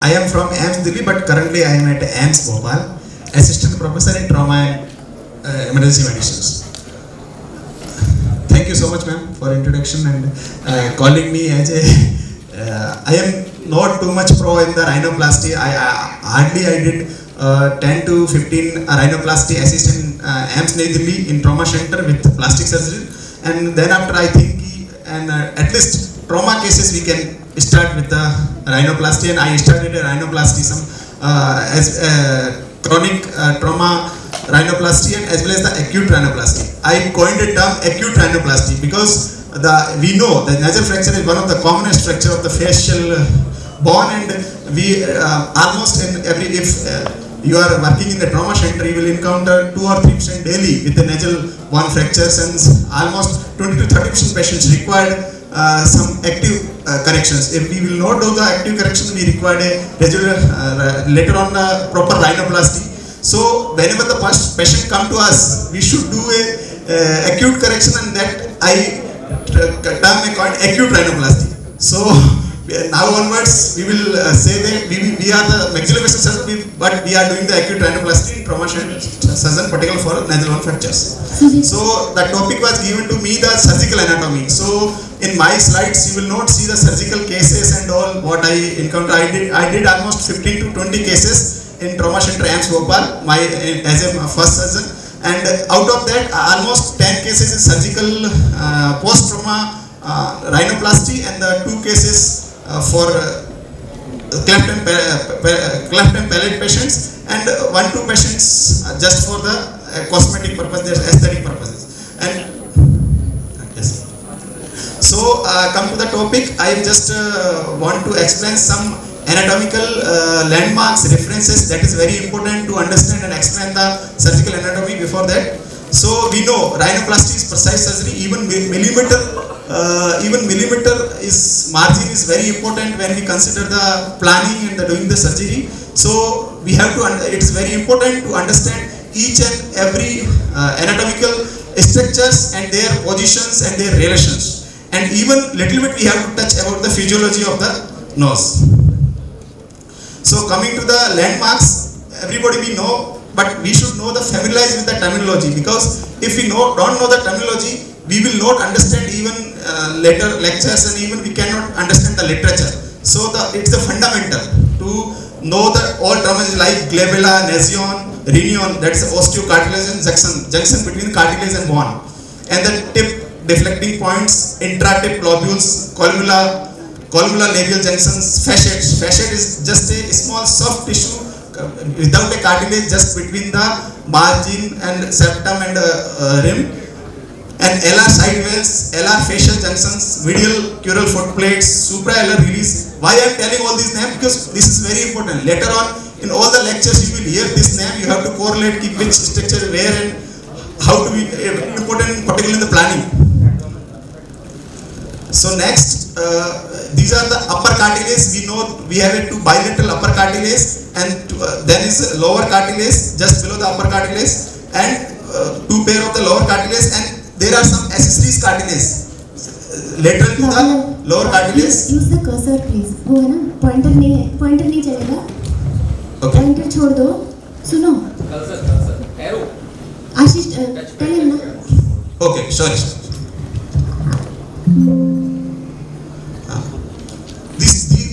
I am from AIMS Delhi, but currently I am at AIMS Bhopal, Assistant Professor in Trauma and Emergency Medicines. Thank you so much, ma'am, for introduction and calling me as a. I am not too much pro in the rhinoplasty. I did 10 to 15 rhinoplasty assist in AIMS New Delhi in trauma center with plastic surgery, and then after I think at least trauma cases we can start with the rhinoplasty, and I started a rhinoplasty as chronic trauma rhinoplasty and as well as the acute rhinoplasty. I coined the term acute rhinoplasty because we know the nasal fracture is one of the commonest fracture of the facial bone, and we almost in every if you are working in the trauma center, you will encounter 2 or 3% daily with the nasal bone fractures, and almost 20 to 30% patients required some active corrections. If we will not do the active correction, we require a residual later on proper rhinoplasty. So whenever the patient come to us, we should do a acute correction, and that I term called acute rhinoplasty. So now onwards we will say that we are the maxillofacial surgeon, but we are doing the acute rhinoplasty in trauma surgeon, particularly for nasal bone fractures. So the topic was given to me, the surgical anatomy. So in my slides you will not see the surgical cases and all what I encountered. I did almost 15 to 20 cases in trauma center AIMS Bhopal as a first surgeon, and out of that almost 10 cases is surgical post-trauma rhinoplasty, and the 2 cases for cleft and palate patients, and 1-2 patients just for the cosmetic purposes, aesthetic purposes. And yes. So come to the topic. I just want to explain some anatomical landmarks, references that is very important to understand and explain the surgical anatomy. Before that, so we know rhinoplasty is precise surgery. Even millimeter is margin is very important when we consider the planning and the doing the surgery. So we have to. It is very important to understand each and every anatomical structures and their positions and their relations, and even little bit we have to touch about the physiology of the nose. So coming to the landmarks, everybody we know, but we should know the familiarize with the terminology, because if we don't know the terminology, we will not understand even later lectures, and even we cannot understand the literature. So it's the fundamental to know the all terminology like glabella, nasion, renion, that's the osteocartilage junction between cartilage and bone, and the tip deflecting points, intratip lobules, columella labial junctions, facets. Facet is just a small soft tissue without a cartilage just between the margin and septum and rim. And LR side veins, LR facial junctions, medial cural foot plates, supraellar release. Why I am telling all these names? Because this is very important. Later on in all the lectures you will hear this name. You have to correlate which structure where and how to be important, particularly in the planning. So next, these are the upper cartilage. We know we have 2 bilateral upper cartilage, and then is lower cartilage just below the upper cartilage, and 2 pair of the lower cartilage, and there are some accessories cartilage lateral to the lower cartilage. Use the cursor please. वो है ना pointer नहीं चलेगा. Okay. Pointer छोड़ दो. सुनो. Cursor, arrow. आशीष tell him ना. Okay, sorry.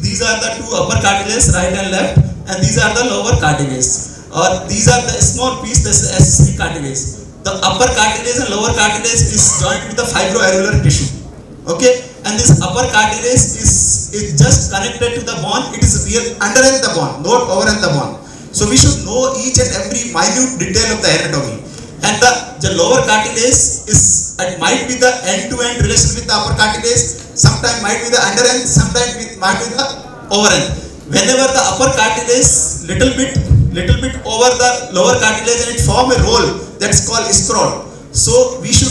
These are the 2 upper cartilages, right and left, and these are the lower cartilages, or these are the small piece, this is accessory cartilage. The upper cartilage and lower cartilage is joined with the fibroareolar tissue. Okay, and this upper cartilage is just connected to the bone. It is real underneath the bone, not overneath the bone. So we should know each and every minute detail of the anatomy. And the lower cartilage is might be the end-to-end relation with the upper cartilage. Sometimes might be the under end, sometimes might be the over end. Whenever the upper cartilage little bit over the lower cartilage and it form a roll, that's called scroll. So we should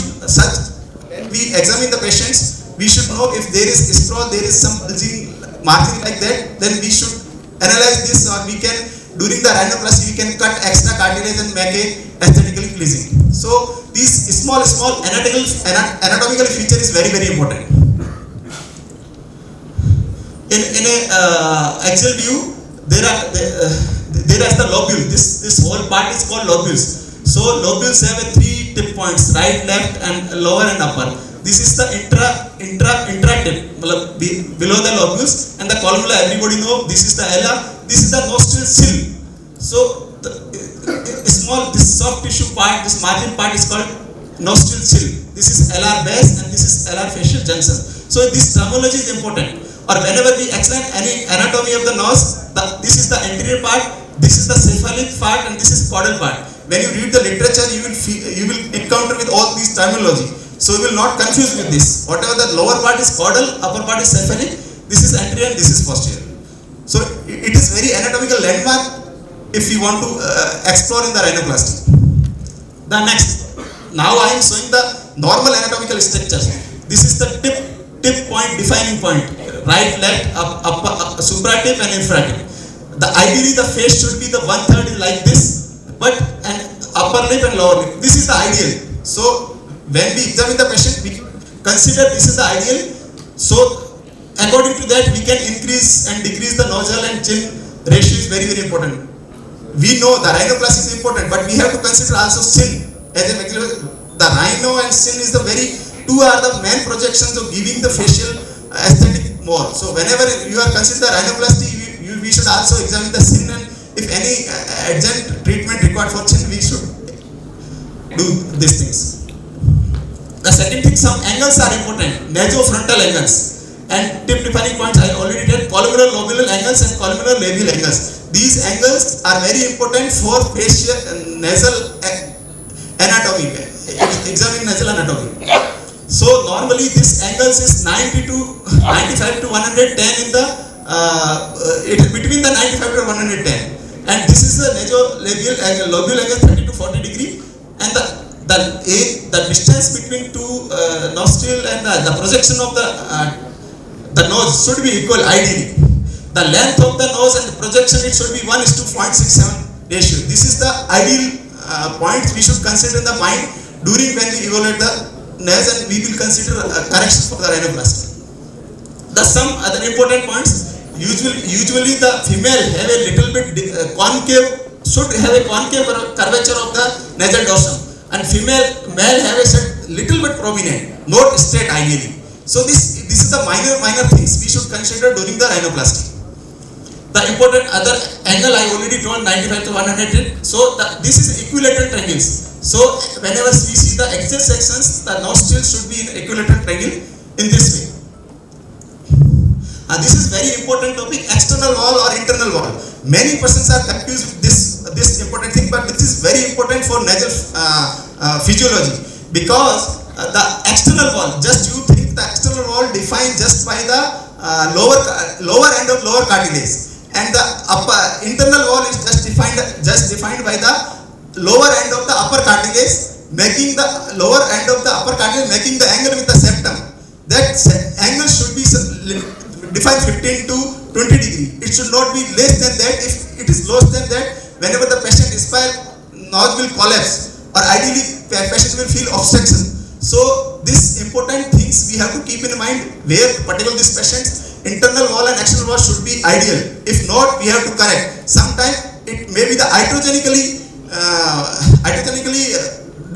when we examine the patients, we should know if there is scroll, there is some bulging margin like that, then we should analyze this, or we can during the rhinoplasty we can cut extra cartilage and make a aesthetically pleasing. So these small anatomical feature is very important. In a axial view, there is the lobule. This whole part is called lobules. So lobules have a 3 tip points, right, left, and lower and upper. This is the intra tip, below the lobules, and the columella. Everybody know this is the ala. This is the nostril sill. So this soft tissue part, this margin part is called nostril sill. This is alar base and this is alar facial junction. So this terminology is important. Or whenever we explain any anatomy of the nose, this is the anterior part, this is the cephalic part, and this is caudal part. When you read the literature, you will encounter with all these terminology. So you will not confuse with this. Whatever the lower part is caudal, upper part is cephalic. This is anterior and this is posterior. So it is very anatomical landmark if you want to explore in the rhinoplasty. The next, now I am showing the normal anatomical structures. This is the tip point, defining point, right, left, upper, supratip and infratip. Ideally the face should be the 1/3 like this, but an upper lip and lower lip. This is the ideal. So when we examine the patient, we consider this is the ideal. So according to that, we can increase and decrease the nostril and chin ratio is very important. We know the rhinoplasty is important, but we have to consider also chin. As a the rhino and chin is the two are the main projections of giving the facial aesthetic more. So whenever you are considering the rhinoplasty, we should also examine the chin, and if any adjunct treatment required for chin, we should do these things. The second thing, some angles are important, nasofrontal angles and tip defining points. I already did columnar lobular angles and columnar labial angles. These angles are very important for facial nasal anatomy, examining nasal anatomy. So normally this angles is 95 to 110 in the between the 95 to 110, and this is the nasolabial angle, lobular angle 30 to 40 degree, and the distance between two nostril and the projection of the nose should be equal ideally. The length of the nose and the projection, it should be 1:0.67 ratio. This is the ideal point we should consider in the mind during when we evaluate the nose, and we will consider corrections for the rhinoplasty. Some other important points. Usually the female have a little bit concave, should have a concave curvature of the nasal dorsum, and male have a little bit prominent, not straight ideally. So this is the minor things we should consider during the rhinoplasty. The important other angle I already told 95 to 110. So this is equilateral triangles. So whenever we see the axial sections, the nostril should be in equilateral triangle in this way. This is very important topic, external wall or internal wall. Many persons are confused with this important thing, but this is very important for nasal physiology, because the external wall, just you think the external wall defined just by the lower end of lower cartilage, and the internal wall is just defined by the lower end of the upper cartilage, making the lower end of the upper cartilage making the angle with the septum. That angle should be defined 15 to 20 degree. It should not be less than that. If it is less than that, whenever the patient inspires, nose will collapse, or ideally patient will feel obstruction. So these important things we have to keep in mind, where particularly this patient's internal wall and external wall should be ideal. If not, we have to correct. Sometimes it may be the iatrogenically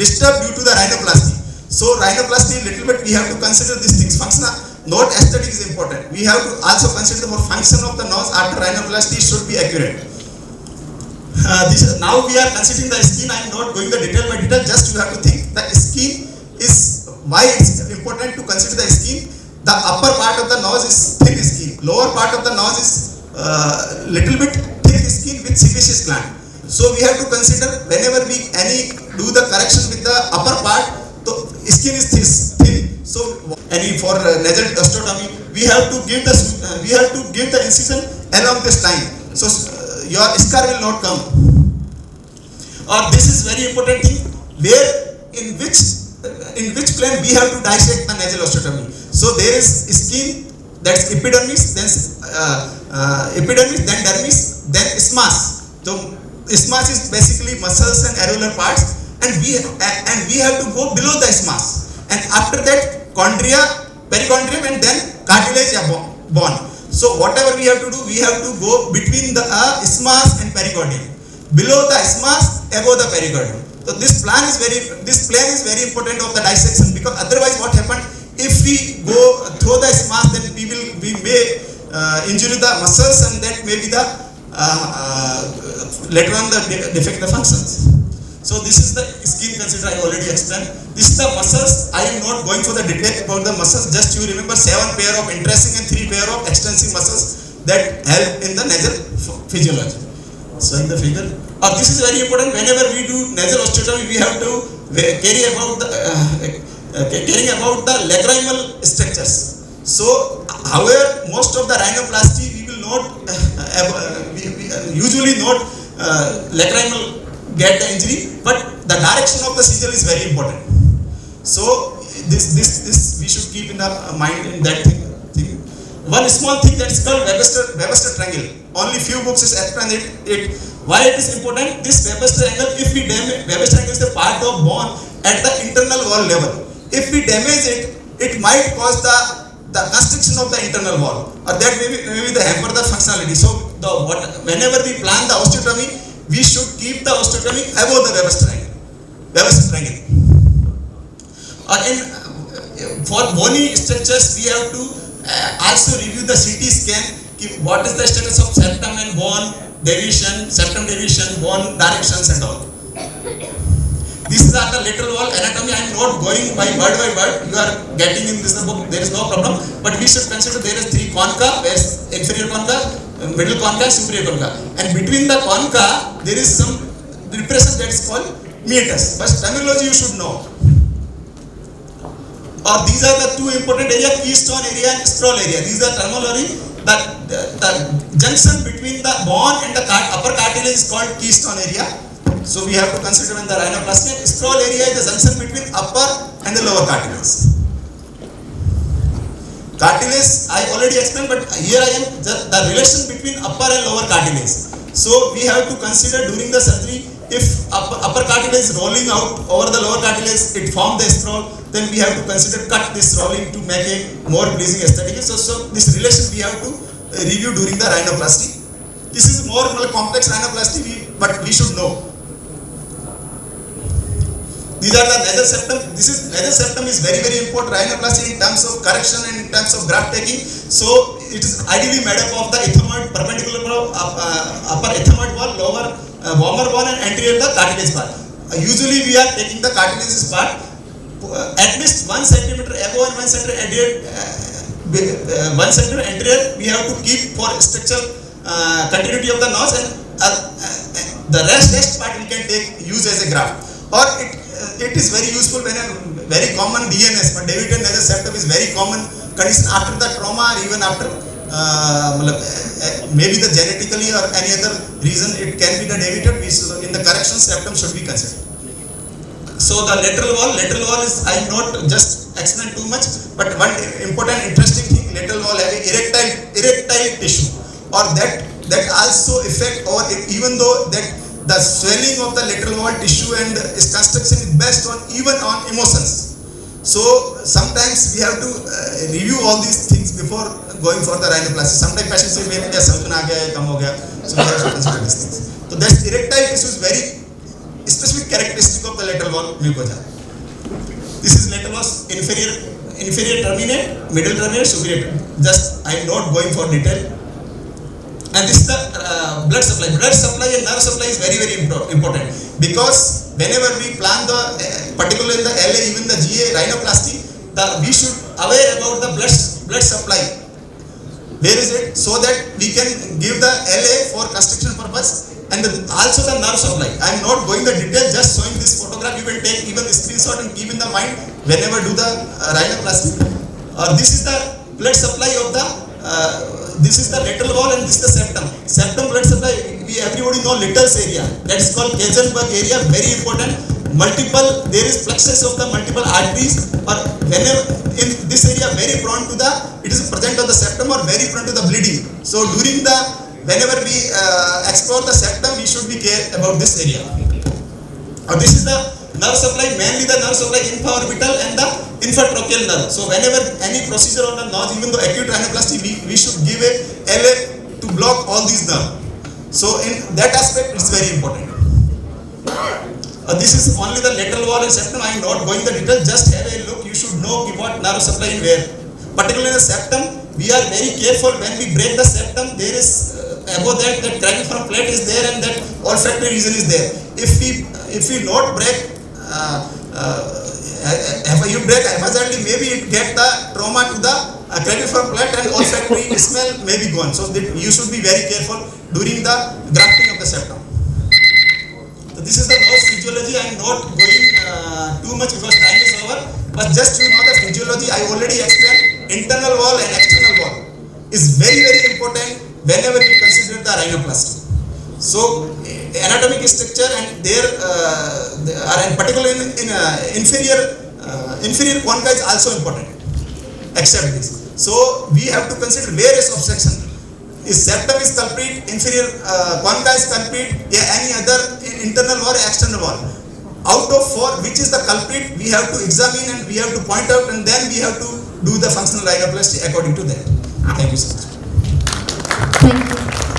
disturbed due to the rhinoplasty. So rhinoplasty, little bit we have to consider these things. Functional, not aesthetic is important. We have to also consider the function of the nose after rhinoplasty should be accurate. Now we are considering the skin. I am not going the detail by detail. Just you have to think the skin is why it's important to consider the skin. The upper part of the nose is thin skin. Lower part of the nose is little bit thick skin with sebaceous gland. So we have to consider whenever we do the correction with the upper part, the skin is thin. So for nasal osteotomy, we have to give the incision along this line. So your scar will not come. Or this is very important thing, where in which plane we have to dissect the nasal osteotomy. So there is skin, that's epidermis, then dermis, then isthmus. So isthmus is basically muscles and areolar parts, and we have to go below the isthmus, and after that chondria, perichondrium, and then cartilage bone. So whatever we have to do, we have to go between the isthmus and pericardium. Below the isthmus, above the pericardium. So this plane is very important of the dissection, because otherwise what happened, if we go through the isthmus, then we may injure the muscles, and that may be the later on the defect the functions. So this is the skin consider, I already explained. This is the muscles. I am not going for the detail about the muscles. Just you remember 7 pair of intrusing and 3 pair of extensing muscles that help in the nasal physiology. So in the figure, this is very important. Whenever we do nasal osteotomy, we have to caring about the lacrimal structures. So, however, most of the rhinoplasty we will not we usually not lacrimal get the injury, but the direction of the seizure is very important. So this we should keep in the mind in that thing. One small thing that is called Webster triangle. Only few books is explained it. Why it is important? This Webster triangle, if we damage, Webster triangle is the part of bone at the internal wall level. If we damage it, it might cause the constriction of the internal wall, or that maybe the hamper the functionality. So whenever we plan the osteotomy, we should keep the osteotomy above the Webster triangle. For bony structures, we have to also review the CT scan. What is the status of septum and bone deviation, septum deviation, bone directions and all. These are the lateral wall anatomy. I am not going by word. You are getting in this book. There is no problem. But we should consider there is 3 concha, where inferior concha, middle concha, superior concha, and between the concha there is some depression that is called meatus. But terminology you should know. Or these are the 2 important areas: keystone area and scroll area. These are terminology. The junction between the bone and the upper cartilage is called keystone area. So we have to consider when the rhinoplasty. Scroll area is the junction between upper and the lower cartilage. Cartilage I already explained, but here I am the relation between upper and lower cartilage. So we have to consider during the surgery, if upper cartilage is rolling out over the lower cartilage, it forms the scroll. Then we have to consider cut this rolling to make a more pleasing aesthetic. So this relation we have to review during the rhinoplasty. This is more complex rhinoplasty, but we should know. These are the nasal septum. Nasal septum is very important rhinoplasty in terms of correction and in terms of graft taking. So it is ideally made up of the ethmoid, perpendicular upper ethmoid wall, lower vomer wall, and anterior the cartilage part. Usually we are taking the cartilageous part at least 1 centimeter above and 1 centimeter anterior. We have to keep for structural continuity of the nose, and the rest part we can use as a graft. Or it is very useful when a very common DNS, but Davidson nasal septum is very common condition after the trauma, or even after maybe the genetically or any other reason it can be the Davidson. In the correction, septum should be considered. So the lateral wall is, I am not just explain too much, but one important interesting thing, lateral wall have erectile tissue, or that also affect, or even though that the swelling of the lateral wall tissue and its construction is based on emotions. So sometimes we have to review all these things before going for the rhinoplasty. Sometimes patients say maybe there's something aa gaya, kam ho gaya. So we have to consider these things. So that erectile tissue is very specific characteristic of the lateral wall mucosa. This is lateral wall inferior terminate, middle terminate, superior. Just I am not going for detail. And this is the blood supply. Blood supply and nerve supply is very important, because whenever we plan the, particularly in the LA, even the GA rhinoplasty, we should aware about the blood supply. Where is it? So that we can give the LA for construction purpose, and also the nerve supply. I am not going the detail, just showing this photograph. You can take even the screenshot and keep in the mind whenever do the rhinoplasty. This is the blood supply of the. This is the lateral wall, and this is the septum. Septum blood supply, everybody know Little's area. That is called Katzenberg area, very important. There is plexus of the multiple arteries, or whenever in this area very prone to it is present on the septum, or very prone to the bleeding. So whenever we explore the septum, we should be care about this area. This is the nerve supply, mainly the nerve supply infraorbital and the infratracheal nerve. So whenever any procedure on a nose, even though acute rhinoplasty, we should give a LA to block all these nerves. So in that aspect, it's very important. This is only the lateral wall and septum. I am not going the detail. Just have a look. You should know what nerve supply in where. Particularly in the septum, we are very careful when we break the septum. There is above that cranial plate is there and that olfactory region is there. If we not break, if you break haphazardly, maybe it get the trauma to the cranial plate and olfactory smell may be gone. So you should be very careful during the grafting of the septum. So this is the nose physiology. I am not going too much because time is over. But just to know the physiology, I already explained internal wall and external wall is very important whenever we consider the rhinoplasty. So anatomic structure and there are particularly in inferior concha is also important. Except this. So we have to consider various obstruction. If septum is culprit, inferior concha is culprit, any other internal wall or external wall. Out of 4, which is the culprit, we have to examine and we have to point out and then we have to do the functional rhinoplasty according to that. Thank you so much. Thank you.